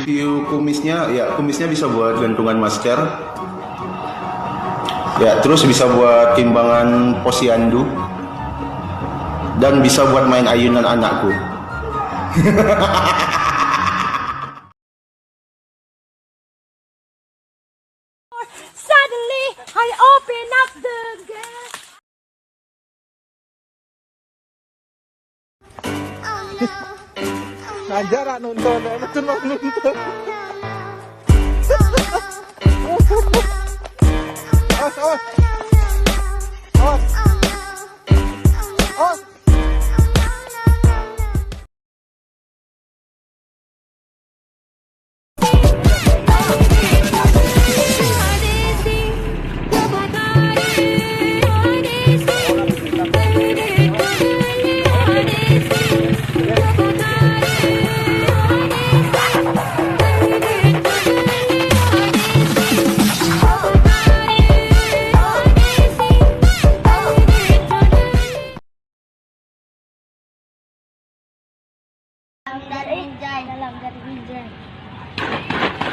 View kumisnya, ya kumisnya bisa buat gantungan masker. Ya, terus bisa buat timbangan posyandu. Dan bisa buat main ayunan anakku. Suddenly, I open up the gate. Ngajar nonton, nonton. Awas, awas. Awas. Awas.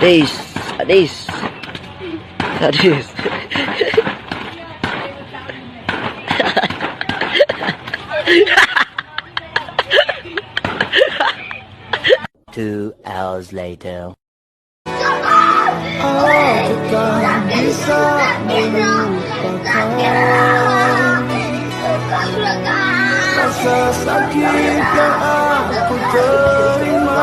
Adis, Adis, Adis. 2 hours later. Rasa sakit yang aku terima